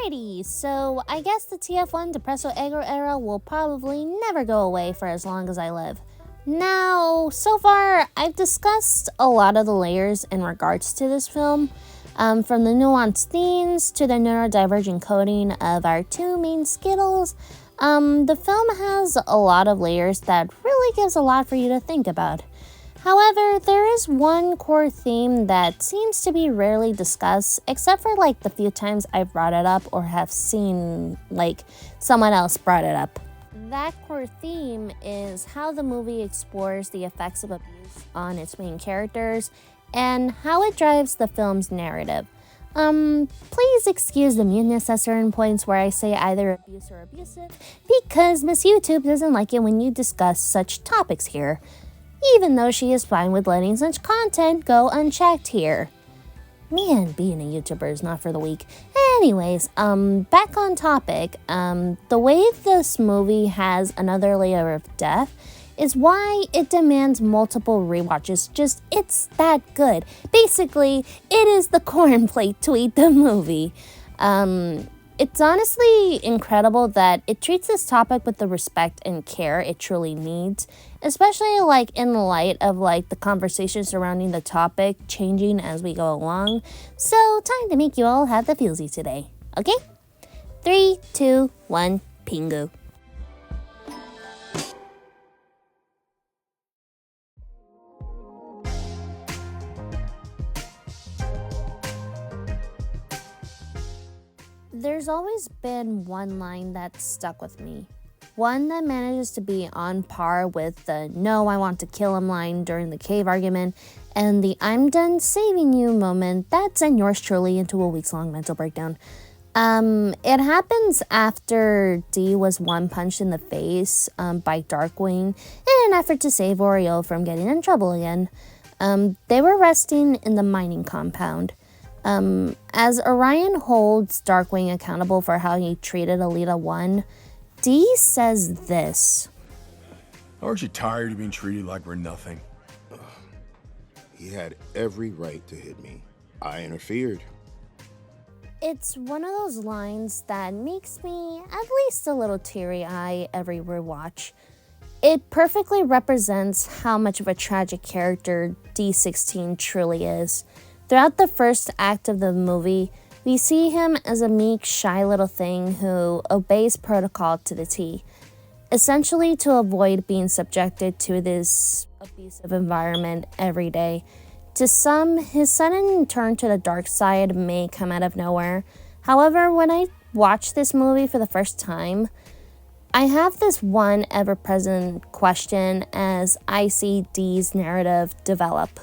Alrighty, so I guess the TF1 Depresso Eggo era will probably never go away for as long as I live. Now, so far, I've discussed a lot of the layers in regards to this film, from the nuanced themes to the neurodivergent coding of our two main Skittles. The film has a lot of layers that really gives a lot for you to think about. However, there is one core theme that seems to be rarely discussed, except for the few times I've brought it up or have seen someone else brought it up. That core theme is how the movie explores the effects of abuse on its main characters and how it drives the film's narrative. Please excuse the muteness at certain points where I say either abuse or abusive, because Miss YouTube doesn't like it when you discuss such topics here, even though she is fine with letting such content go unchecked here. Man, being a YouTuber is not for the weak. Anyways, back on topic, the way this movie has another layer of depth is why it demands multiple rewatches. It's that good. Basically, it is the corn plate to eat the movie. It's honestly incredible that it treats this topic with the respect and care it truly needs, especially in light of the conversation surrounding the topic changing as we go along. So time to make you all have the feelsy today, okay? 3, 2, 1, Pingu. There's always been one line that's stuck with me. One that manages to be on par with the "no, I want to kill him" line during the cave argument and the "I'm done saving you" moment that sent yours truly into a weeks-long mental breakdown. It happens after Dee was one-punched in the face by Darkwing in an effort to save Orion from getting in trouble again. They were resting in the mining compound. As Orion holds Darkwing accountable for how he treated Alita 1, Dee says this. Aren't you tired of being treated like we're nothing? He had every right to hit me. I interfered. It's one of those lines that makes me at least a little teary-eyed every rewatch. It perfectly represents how much of a tragic character D16 truly is. Throughout the first act of the movie, we see him as a meek, shy little thing who obeys protocol to the T, essentially to avoid being subjected to this abusive environment every day. To some, his sudden turn to the dark side may come out of nowhere. However, when I watch this movie for the first time, I have this one ever-present question as I see Dee's narrative develop.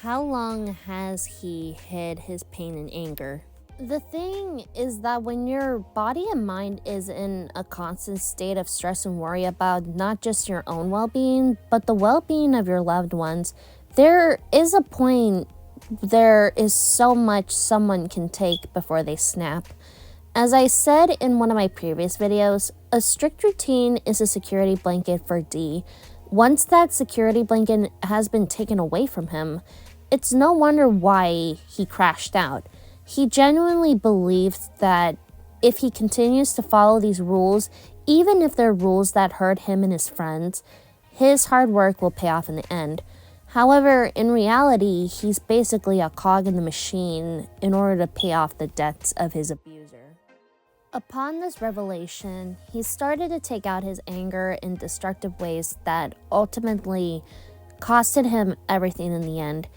How long has he hid his pain and anger? The thing is that when your body and mind is in a constant state of stress and worry about not just your own well-being, but the well-being of your loved ones, there is a point, there is so much someone can take before they snap. As I said in one of my previous videos, a strict routine is a security blanket for Dee. Once that security blanket has been taken away from him, it's no wonder why he crashed out. He genuinely believes that if he continues to follow these rules, even if they're rules that hurt him and his friends, his hard work will pay off in the end. However, in reality, he's basically a cog in the machine in order to pay off the debts of his abuser. Upon this revelation, he started to take out his anger in destructive ways that ultimately costed him everything in the end,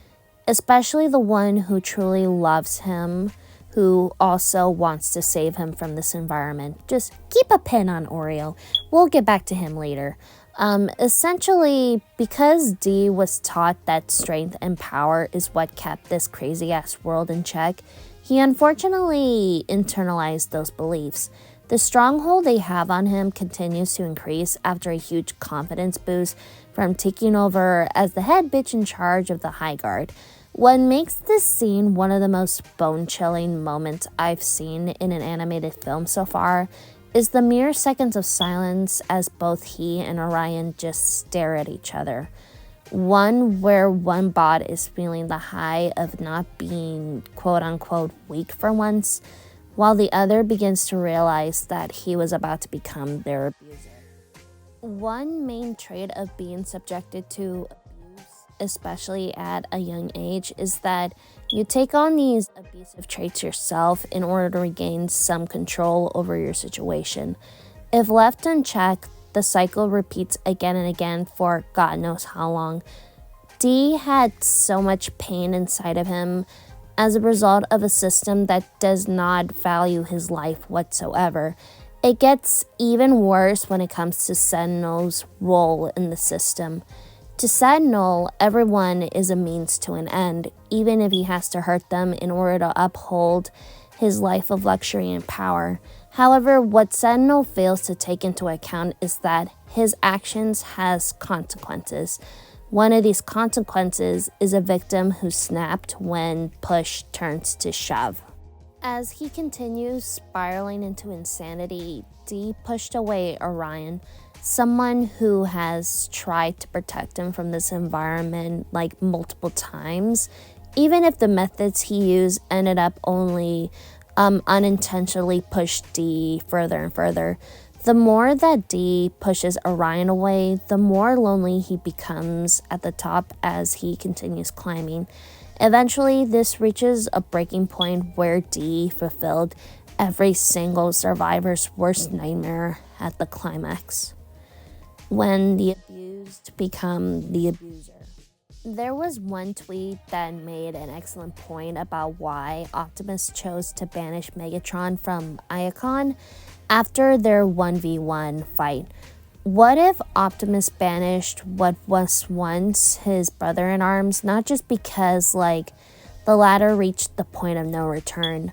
especially the one who truly loves him, who also wants to save him from this environment. Just keep a pin on Oreo. We'll get back to him later. Essentially, because Dee was taught that strength and power is what kept this crazy-ass world in check, he unfortunately internalized those beliefs. The stronghold they have on him continues to increase after a huge confidence boost from taking over as the head bitch in charge of the High Guard. What makes this scene one of the most bone-chilling moments I've seen in an animated film so far is the mere seconds of silence as both he and Orion just stare at each other. One where one bot is feeling the high of not being quote-unquote weak for once, while the other begins to realize that he was about to become their abuser. One main trait of being subjected to abuse, especially at a young age, is that you take on these abusive traits yourself in order to regain some control over your situation. If left unchecked, the cycle repeats again and again for God knows how long. D had so much pain inside of him as a result of a system that does not value his life whatsoever. It gets even worse when it comes to Sentinel's role in the system. To Sentinel, everyone is a means to an end, even if he has to hurt them in order to uphold his life of luxury and power. However, what Sentinel fails to take into account is that his actions has consequences. One of these consequences is a victim who snapped when push turns to shove. As he continues spiraling into insanity, D pushed away Orion, someone who has tried to protect him from this environment like multiple times, even if the methods he used ended up only unintentionally pushed D further and further. The more that D pushes Orion away, the more lonely he becomes at the top as he continues climbing. Eventually, this reaches a breaking point where D fulfilled every single survivor's worst nightmare at the climax, when the abused become the abuser. There was one tweet that made an excellent point about why Optimus chose to banish Megatron from Iacon after their 1v1 fight. What if Optimus banished what was once his brother-in-arms, not just because, the latter reached the point of no return?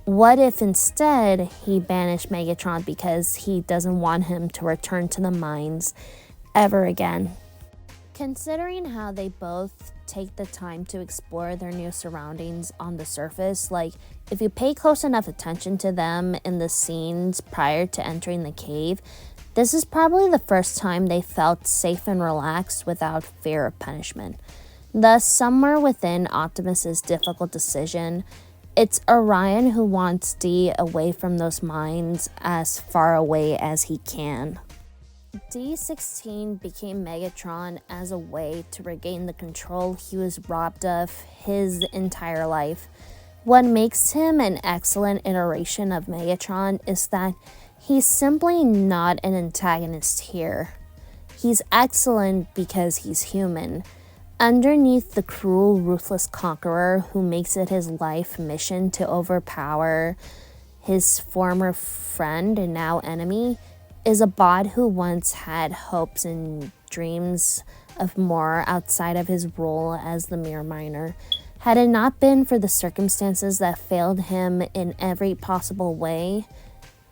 What if instead he banished Megatron because he doesn't want him to return to the mines ever again? Considering how they both take the time to explore their new surroundings on the surface, if you pay close enough attention to them in the scenes prior to entering the cave, this is probably the first time they felt safe and relaxed without fear of punishment. Thus, somewhere within Optimus's difficult decision, it's Orion who wants D away from those mines as far away as he can. D16 became Megatron as a way to regain the control he was robbed of his entire life. What makes him an excellent iteration of Megatron is that he's simply not an antagonist here. He's excellent because he's human. Underneath the cruel, ruthless conqueror who makes it his life mission to overpower his former friend and now enemy is a bot who once had hopes and dreams of more outside of his role as the mere miner. Had it not been for the circumstances that failed him in every possible way,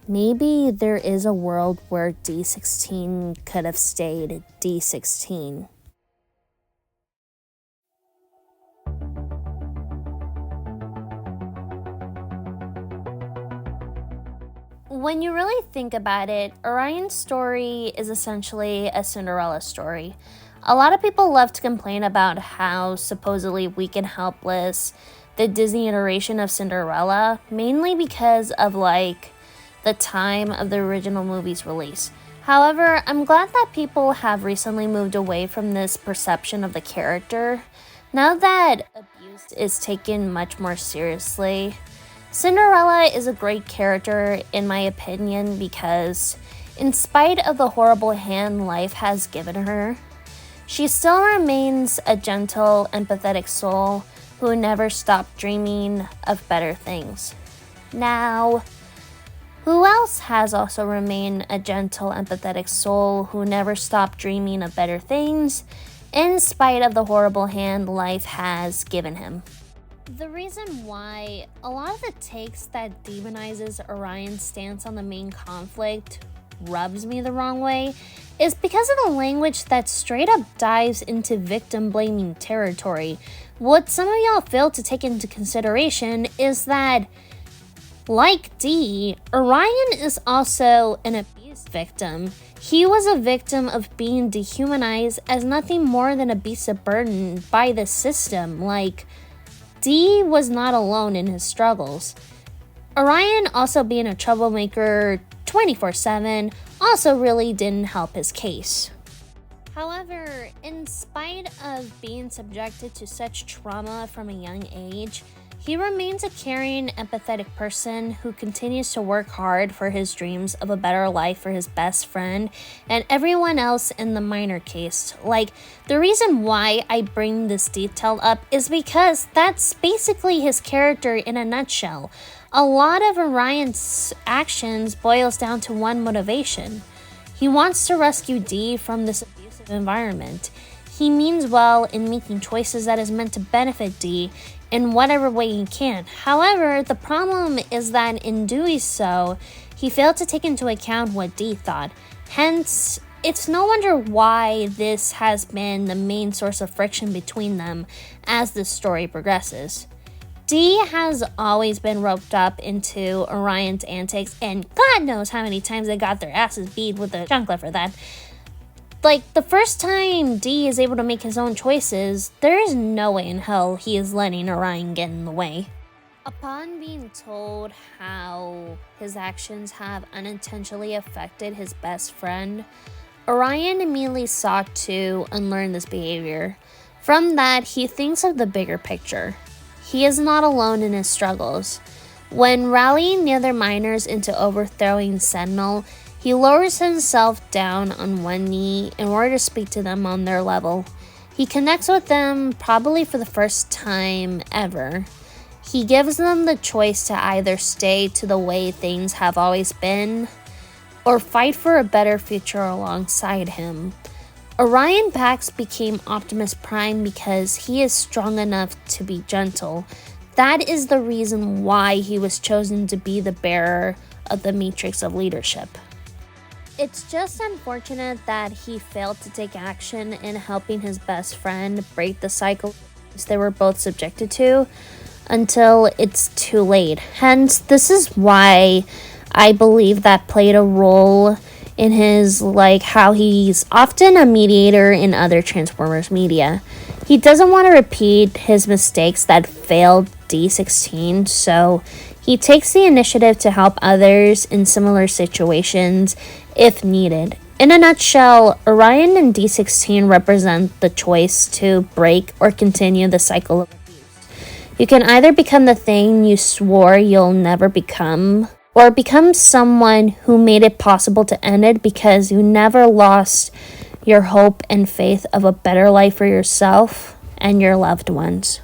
maybe there is a world where D16 could have stayed D16. When you really think about it, Orion's story is essentially a Cinderella story. A lot of people love to complain about how supposedly weak and helpless the Disney iteration of Cinderella, mainly because of the time of the original movie's release. However, I'm glad that people have recently moved away from this perception of the character. Now that abuse is taken much more seriously, Cinderella is a great character in my opinion because, in spite of the horrible hand life has given her, she still remains a gentle, empathetic soul who never stopped dreaming of better things. Now, who else has also remained a gentle, empathetic soul who never stopped dreaming of better things in spite of the horrible hand life has given him? The reason why a lot of the takes that demonizes Orion's stance on the main conflict rubs me the wrong way is because of the language that straight up dives into victim-blaming territory. What some of y'all fail to take into consideration is that, like D, Orion is also an abuse victim. He was a victim of being dehumanized as nothing more than a beast of burden by the system. D was not alone in his struggles. Orion also being a troublemaker 24/7 also really didn't help his case. However, in spite of being subjected to such trauma from a young age, he remains a caring, empathetic person who continues to work hard for his dreams of a better life for his best friend and everyone else in the minor case. Like, the reason why I bring this detail up is because that's basically his character in a nutshell. A lot of Orion's actions boils down to one motivation. He wants to rescue Dee from this abusive environment. He means well in making choices that is meant to benefit Dee in whatever way he can. However, the problem is that in doing so, he failed to take into account what Dee thought. Hence, it's no wonder why this has been the main source of friction between them as the story progresses. Dee has always been roped up into Orion's antics, and God knows how many times they got their asses beat with a chancla for that. Like, the first time Dee is able to make his own choices, there is no way in hell he is letting Orion get in the way. Upon being told how his actions have unintentionally affected his best friend, Orion immediately sought to unlearn this behavior. From that, he thinks of the bigger picture. He is not alone in his struggles. When rallying the other miners into overthrowing Sentinel, he lowers himself down on one knee in order to speak to them on their level. He connects with them probably for the first time ever. He gives them the choice to either stay to the way things have always been or fight for a better future alongside him. Orion Pax became Optimus Prime because he is strong enough to be gentle. That is the reason why he was chosen to be the bearer of the Matrix of Leadership. It's just unfortunate that he failed to take action in helping his best friend break the cycle they were both subjected to until it's too late. Hence, this is why I believe that played a role in his, how he's often a mediator in other Transformers media. He doesn't want to repeat his mistakes that failed D16, so he takes the initiative to help others in similar situations if needed. In a nutshell, Orion and D16 represent the choice to break or continue the cycle of abuse. You can either become the thing you swore you'll never become, or become someone who made it possible to end it because you never lost your hope and faith of a better life for yourself and your loved ones.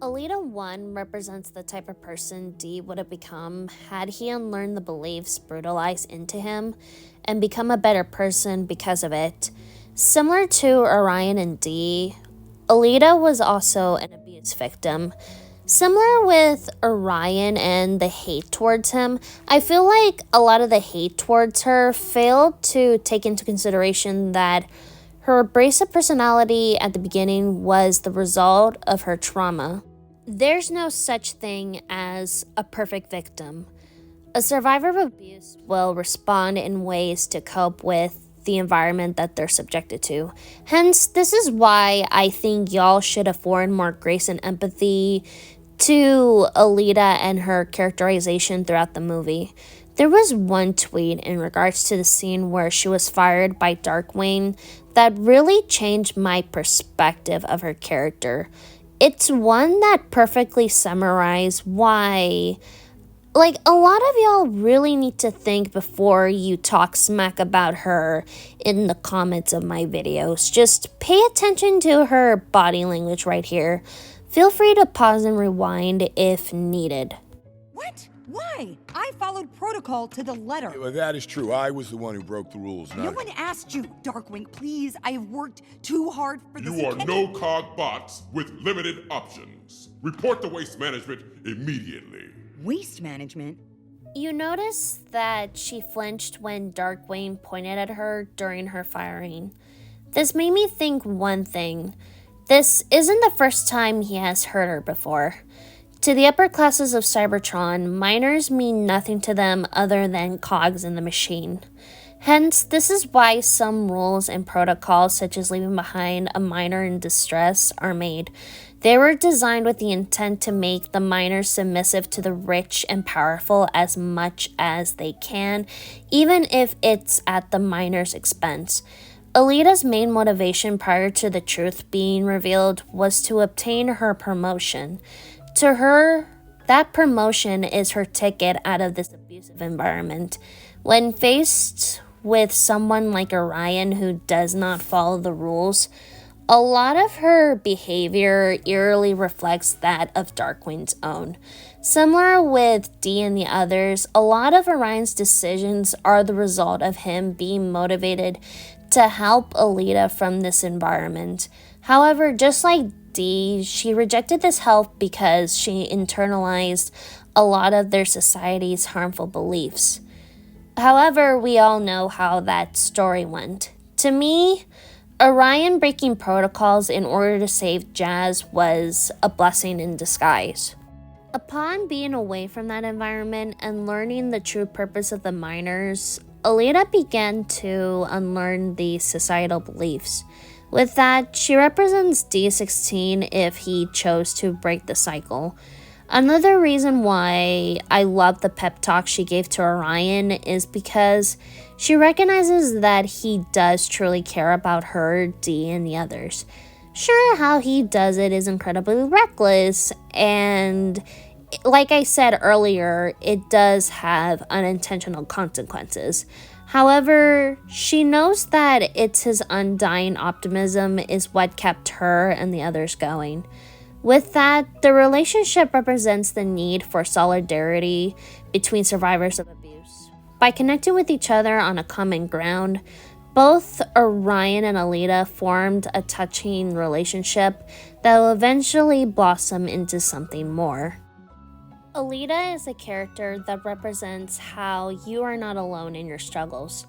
Alita 1 represents the type of person Dee would have become had he unlearned the beliefs brutalized into him and become a better person because of it. Similar to Orion and Dee, Alita was also an abuse victim. Similar with Orion and the hate towards him, I feel like a lot of the hate towards her failed to take into consideration that her abrasive personality at the beginning was the result of her trauma. There's no such thing as a perfect victim. A survivor of abuse will respond in ways to cope with the environment that they're subjected to. Hence, this is why I think y'all should afford more grace and empathy to Alita and her characterization throughout the movie. There was one tweet in regards to the scene where she was fired by Darkwing that really changed my perspective of her character. It's one that perfectly summarized why, a lot of y'all really need to think before you talk smack about her in the comments of my videos. Just pay attention to her body language right here. Feel free to pause and rewind if needed. What? Why? I followed protocol to the letter. Well, that is true. I was the one who broke the rules. No one asked you, Darkwing. Please, I have worked too hard for this. You are no-cog bots with limited options. Report to Waste Management immediately. Waste Management? You notice that she flinched when Darkwing pointed at her during her firing. This made me think one thing. This isn't the first time he has hurt her before. To the upper classes of Cybertron, minors mean nothing to them other than cogs in the machine. Hence, this is why some rules and protocols, such as leaving behind a minor in distress, are made. They were designed with the intent to make the minors submissive to the rich and powerful as much as they can, even if it's at the minor's expense. Alita's main motivation prior to the truth being revealed was to obtain her promotion. To her, that promotion is her ticket out of this abusive environment. When faced with someone like Orion who does not follow the rules, a lot of her behavior eerily reflects that of Darkwing's own. Similar with Dee and the others, a lot of Orion's decisions are the result of him being motivated to help Alita from this environment. However, just like Dee, she rejected this help because she internalized a lot of their society's harmful beliefs. However, we all know how that story went. To me, Orion breaking protocols in order to save Jazz was a blessing in disguise. Upon being away from that environment and learning the true purpose of the minors, Alita began to unlearn the societal beliefs. With that, she represents D16 if he chose to break the cycle. Another reason why I love the pep talk she gave to Orion is because she recognizes that he does truly care about her, Dee, and the others. Sure, how he does it is incredibly reckless, and like I said earlier, it does have unintentional consequences. However, she knows that it's his undying optimism is what kept her and the others going. With that, the relationship represents the need for solidarity between survivors of abuse. By connecting with each other on a common ground, both Orion and Alita formed a touching relationship that will eventually blossom into something more. Alita is a character that represents how you are not alone in your struggles.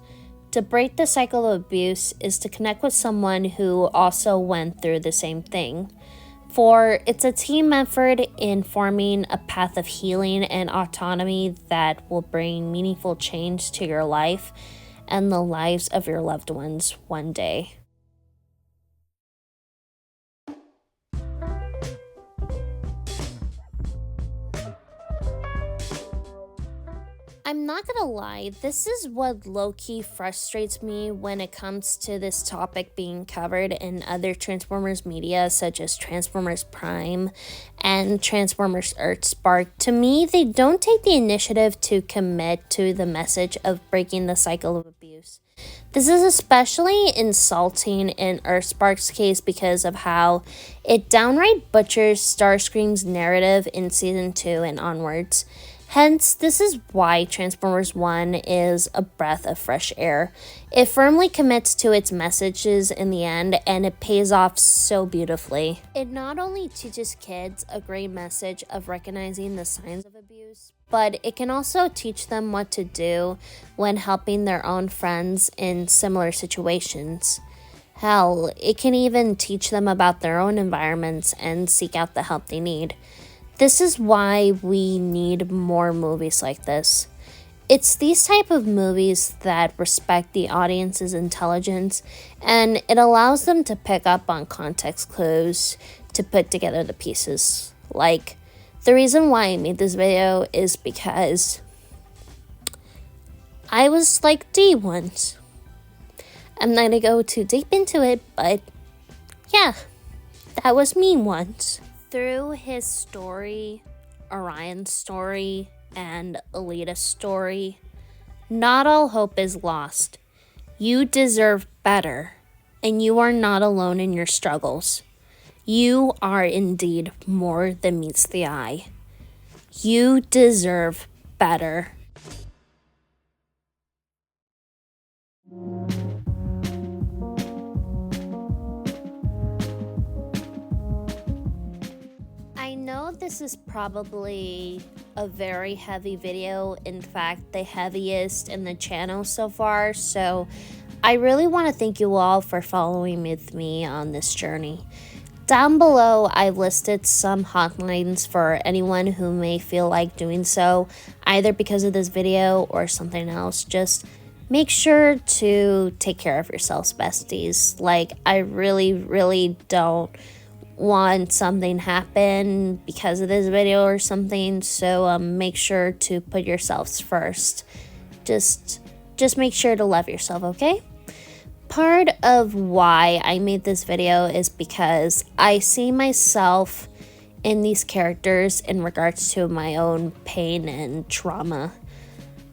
To break the cycle of abuse is to connect with someone who also went through the same thing. For it's a team effort in forming a path of healing and autonomy that will bring meaningful change to your life and the lives of your loved ones one day. I'm not gonna lie, this is what low-key frustrates me when it comes to this topic being covered in other Transformers media such as Transformers Prime and Transformers Earthspark. To me, they don't take the initiative to commit to the message of breaking the cycle of abuse. This is especially insulting in Earthspark's case because of how it downright butchers Starscream's narrative in Season 2 and onwards. Hence, this is why Transformers 1 is a breath of fresh air. It firmly commits to its messages in the end, and it pays off so beautifully. It not only teaches kids a great message of recognizing the signs of abuse, but it can also teach them what to do when helping their own friends in similar situations. Hell, it can even teach them about their own environments and seek out the help they need. This is why we need more movies like this. It's these type of movies that respect the audience's intelligence, and it allows them to pick up on context clues to put together the pieces. Like, the reason why I made this video is because I was like Dee once. I'm not gonna go too deep into it, but yeah, that was me once. Through his story, Orion's story, and Alita's story, not all hope is lost. You deserve better, and you are not alone in your struggles. You are indeed more than meets the eye. You deserve better. I know this is probably a very heavy video, in fact, the heaviest in the channel so far, so I really want to thank you all for following with me on this journey. Down below, I've listed some hotlines for anyone who may feel like doing so, either because of this video or something else. Just make sure to take care of yourselves, besties. Like, I really don't want something happen because of this video or something, so make sure to put yourselves first. Just make sure to love yourself, okay? Part of why I made this video is because I see myself in these characters in regards to my own pain and trauma.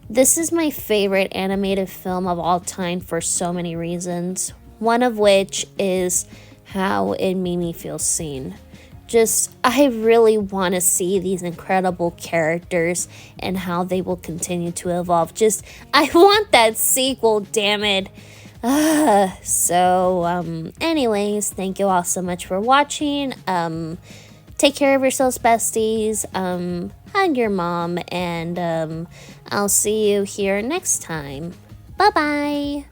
This is my favorite animated film of all time for so many reasons, one of which is how it made me feel seen. I really want to see these incredible characters and how they will continue to evolve. I want that sequel, damn it. Anyways, thank you all so much for watching. Take care of yourselves, besties. Hug your mom, and I'll see you here next time. Bye-bye.